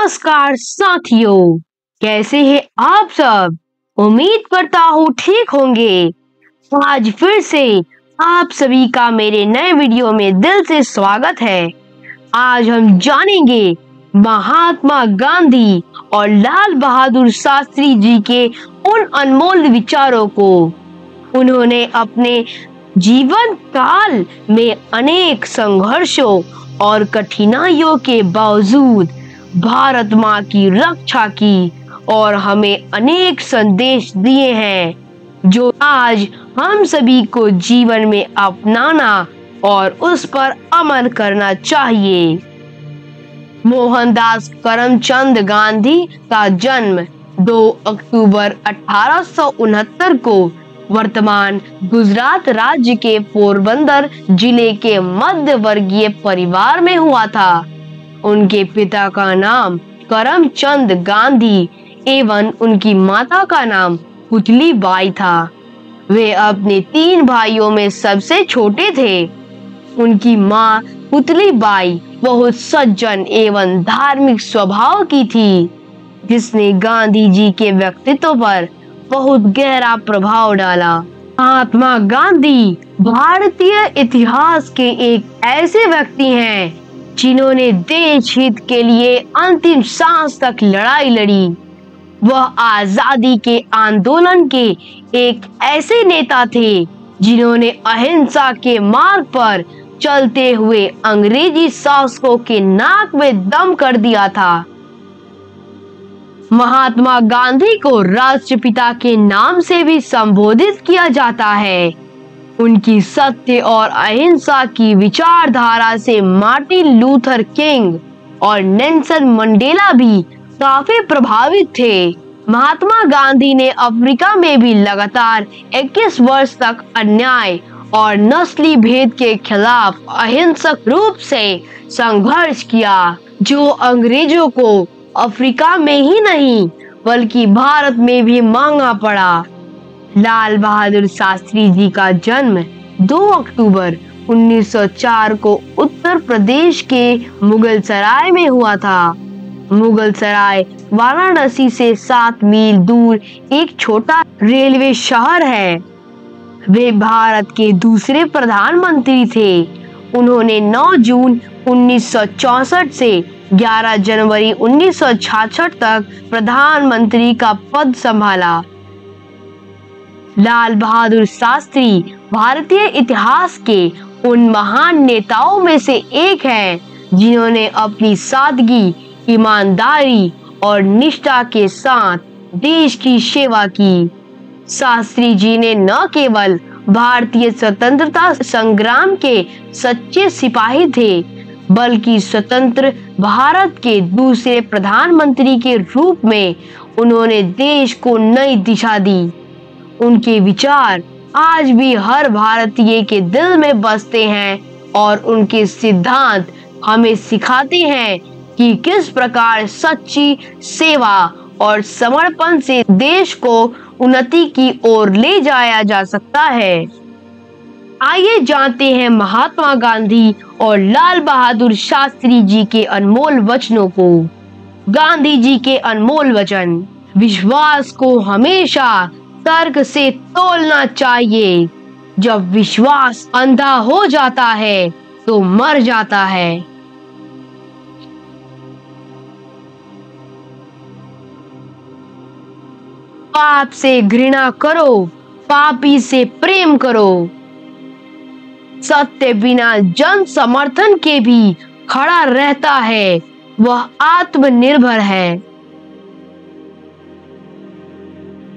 नमस्कार साथियों, कैसे हैं आप सब। उम्मीद करता हूँ ठीक होंगे। आज फिर से आप सभी का मेरे नए वीडियो में दिल से स्वागत है। आज हम जानेंगे महात्मा गांधी और लाल बहादुर शास्त्री जी के उन अनमोल विचारों को। उन्होंने अपने जीवन काल में अनेक संघर्षों और कठिनाइयों के बावजूद भारत माँ की रक्षा की और हमें अनेक संदेश दिए हैं जो आज हम सभी को जीवन में अपनाना और उस पर अमल करना चाहिए। मोहनदास करमचंद गांधी का जन्म 2 अक्टूबर 1869 को वर्तमान गुजरात राज्य के पोरबंदर जिले के मध्य वर्गीय परिवार में हुआ था। उनके पिता का नाम करमचंद गांधी एवं उनकी माता का नाम पुतली बाई था। वे अपने 3 भाइयों में सबसे छोटे थे। उनकी माँ पुतली बाई बहुत सज्जन एवं धार्मिक स्वभाव की थी, जिसने गांधी जी के व्यक्तित्व पर बहुत गहरा प्रभाव डाला। महात्मा गांधी भारतीय इतिहास के एक ऐसे व्यक्ति हैं जिन्होंने देश हित के लिए अंतिम सांस तक लड़ाई लड़ी। वह आजादी के आंदोलन के एक ऐसे नेता थे जिन्होंने अहिंसा के मार्ग पर चलते हुए अंग्रेजी शासकों के नाक में दम कर दिया था। महात्मा गांधी को राष्ट्रपिता के नाम से भी संबोधित किया जाता है। उनकी सत्य और अहिंसा की विचारधारा से मार्टिन लूथर किंग और नेल्सन मंडेला भी काफी प्रभावित थे। महात्मा गांधी ने अफ्रीका में भी लगातार 21 वर्ष तक अन्याय और नस्ली भेद के खिलाफ अहिंसक रूप से संघर्ष किया, जो अंग्रेजों को अफ्रीका में ही नहीं बल्कि भारत में भी महंगा पड़ा। लाल बहादुर शास्त्री जी का जन्म 2 अक्टूबर 1904 को उत्तर प्रदेश के मुगलसराय में हुआ था। मुगलसराय वाराणसी से 7 मील दूर एक छोटा रेलवे शहर है। वे भारत के दूसरे प्रधानमंत्री थे। उन्होंने 9 जून 1964 से 11 जनवरी 1966 तक प्रधानमंत्री का पद संभाला। लाल बहादुर शास्त्री भारतीय इतिहास के उन महान नेताओं में से एक हैं जिन्होंने अपनी सादगी, ईमानदारी और निष्ठा के साथ देश की सेवा की। शास्त्री जी ने न केवल भारतीय स्वतंत्रता संग्राम के सच्चे सिपाही थे, बल्कि स्वतंत्र भारत के दूसरे प्रधानमंत्री के रूप में उन्होंने देश को नई दिशा दी। उनके विचार आज भी हर भारतीय के दिल में बसते हैं और उनके सिद्धांत हमें सिखाते हैं कि किस प्रकार सच्ची सेवा और समर्पण से देश को उन्नति की ओर ले जाया जा सकता है। आइए जानते हैं महात्मा गांधी और लाल बहादुर शास्त्री जी के अनमोल वचनों को। गांधी जी के अनमोल वचन। विश्वास को हमेशा तर्क से तोलना चाहिए। जब विश्वास अंधा हो जाता है तो मर जाता है। पाप से घृणा करो, पापी से प्रेम करो। सत्य बिना जन समर्थन के भी खड़ा रहता है, वह आत्मनिर्भर है।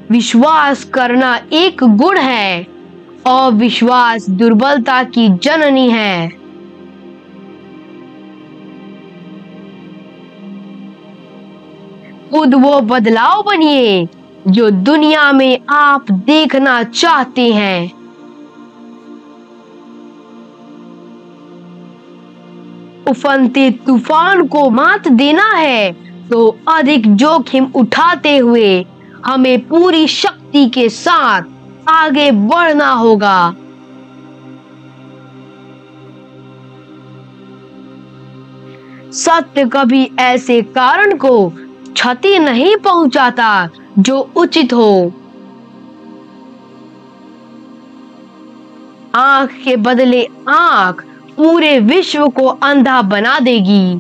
विश्वास करना एक गुण है, अविश्वास दुर्बलता की जननी है। खुद वो बदलाव बनिए जो दुनिया में आप देखना चाहते हैं। उफनते तूफान को मात देना है तो अधिक जोखिम उठाते हुए हमें पूरी शक्ति के साथ आगे बढ़ना होगा। सत्य कभी ऐसे कारण को क्षति नहीं पहुंचाता जो उचित हो। आंख के बदले आंख पूरे विश्व को अंधा बना देगी।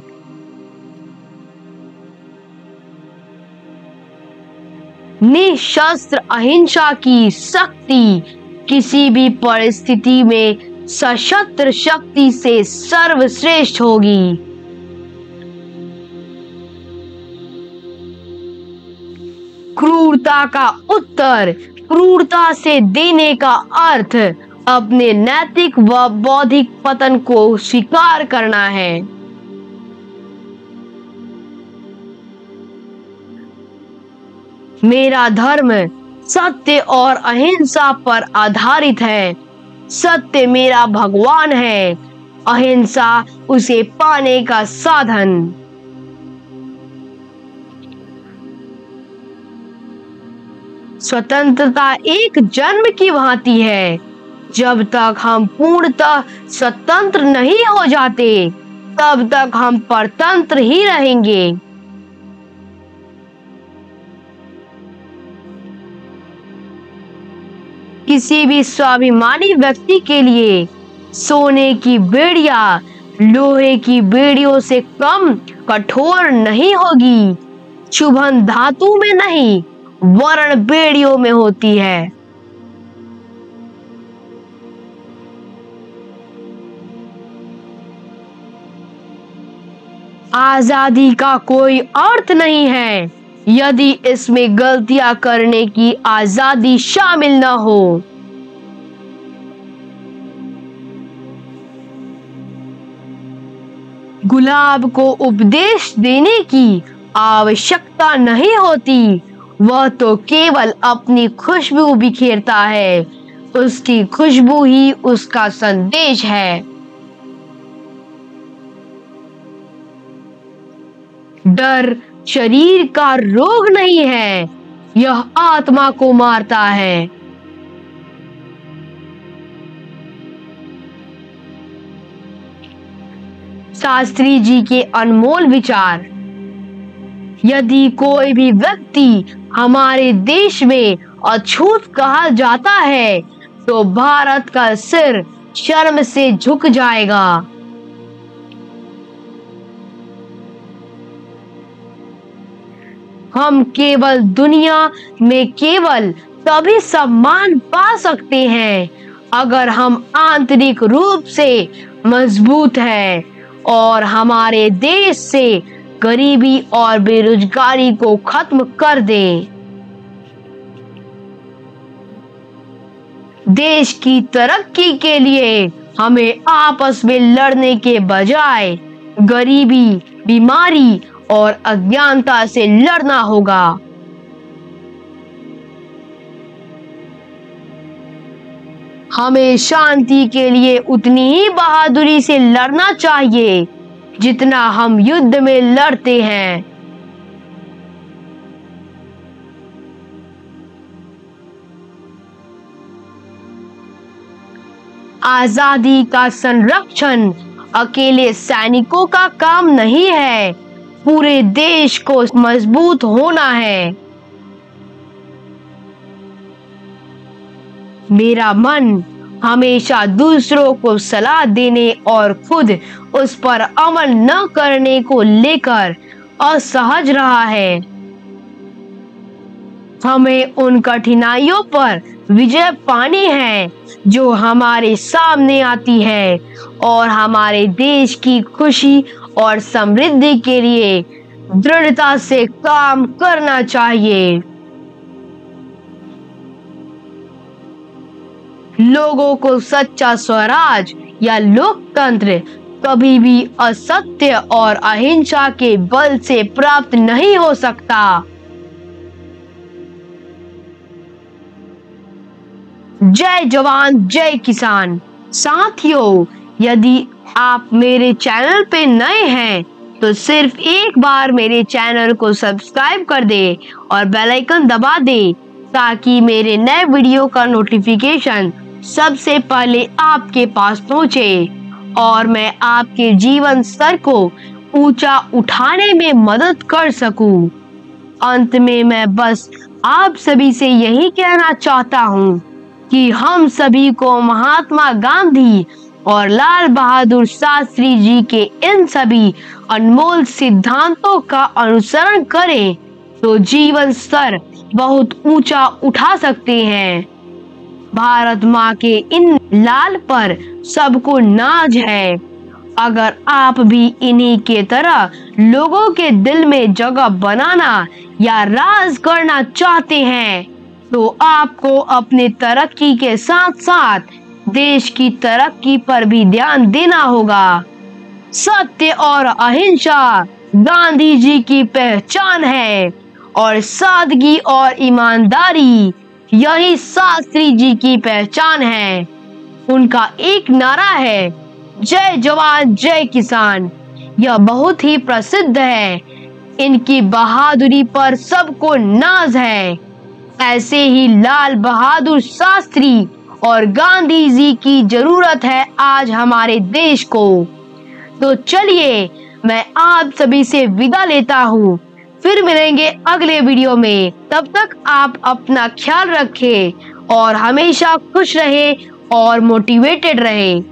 निशस्त्र अहिंसा की शक्ति किसी भी परिस्थिति में सशस्त्र शक्ति से सर्वश्रेष्ठ होगी। क्रूरता का उत्तर क्रूरता से देने का अर्थ अपने नैतिक व बौद्धिक पतन को स्वीकार करना है। मेरा धर्म सत्य और अहिंसा पर आधारित है। सत्य मेरा भगवान है, अहिंसा उसे पाने का साधन। स्वतंत्रता एक जन्म की भांति है। जब तक हम पूर्णतः स्वतंत्र नहीं हो जाते, तब तक हम परतंत्र ही रहेंगे। किसी भी स्वाभिमानी व्यक्ति के लिए सोने की बेड़िया लोहे की बेड़ियों से कम कठोर नहीं होगी। चुभन धातु में नहीं, वर्ण बेड़ियों में होती है। आजादी का कोई अर्थ नहीं है यदि इसमें गलतियां करने की आजादी शामिल न हो। गुलाब को उपदेश देने की आवश्यकता नहीं होती, वह तो केवल अपनी खुशबू बिखेरता है। उसकी खुशबू ही उसका संदेश है। डर शरीर का रोग नहीं है, यह आत्मा को मारता है। शास्त्री जी के अनमोल विचार। यदि कोई भी व्यक्ति हमारे देश में अछूत कहा जाता है तो भारत का सिर शर्म से झुक जाएगा। हम केवल दुनिया में केवल तभी सम्मान पा सकते हैं अगर हम आंतरिक रूप से मजबूत हैं और हमारे देश से गरीबी और बेरोजगारी को खत्म कर दें। देश की तरक्की के लिए हमें आपस में लड़ने के बजाय गरीबी, बीमारी और अज्ञानता से लड़ना होगा। हमें शांति के लिए उतनी ही बहादुरी से लड़ना चाहिए जितना हम युद्ध में लड़ते हैं। आजादी का संरक्षण अकेले सैनिकों का काम नहीं है, पूरे देश को मजबूत होना है। मेरा मन हमेशा दूसरों को सलाह देने और खुद उस पर अमल न करने को लेकर असहज रहा है। हमें उन कठिनाइयों पर विजय पानी है जो हमारे सामने आती है और हमारे देश की खुशी और समृद्धि के लिए दृढ़ता से काम करना चाहिए। लोगों को सच्चा स्वराज या लोकतंत्र कभी भी असत्य और अहिंसा के बल से प्राप्त नहीं हो सकता। जय जवान जय किसान। साथियों, यदि आप मेरे चैनल पे नए हैं तो सिर्फ एक बार मेरे चैनल को सब्सक्राइब कर दे और बेल आइकन दबा दे ताकि मेरे नए वीडियो का नोटिफिकेशन सबसे पहले आपके पास पहुंचे और मैं आपके जीवन स्तर को ऊंचा उठाने में मदद कर सकूं। अंत में मैं बस आप सभी से यही कहना चाहता हूं कि हम सभी को महात्मा गांधी और लाल बहादुर शास्त्री जी के इन सभी अनमोल सिद्धांतों का अनुसरण करें तो जीवन स्तर बहुत ऊंचा उठा सकते हैं। भारत माँ के इन लाल पर सबको नाज है। अगर आप भी इन्हीं के तरह लोगों के दिल में जगह बनाना या राज करना चाहते हैं तो आपको अपने तरक्की के साथ साथ देश की तरक्की पर भी ध्यान देना होगा। सत्य और अहिंसा गांधी जी की पहचान है और सादगी और ईमानदारी यही शास्त्री जी की पहचान है। उनका एक नारा है, जय जवान जय किसान। यह बहुत ही प्रसिद्ध है। इनकी बहादुरी पर सबको नाज है। ऐसे ही लाल बहादुर शास्त्री और गांधी जी की जरूरत है आज हमारे देश को। तो चलिए मैं आप सभी से विदा लेता हूँ। फिर मिलेंगे अगले वीडियो में। तब तक आप अपना ख्याल रखें और हमेशा खुश रहें और मोटिवेटेड रहें।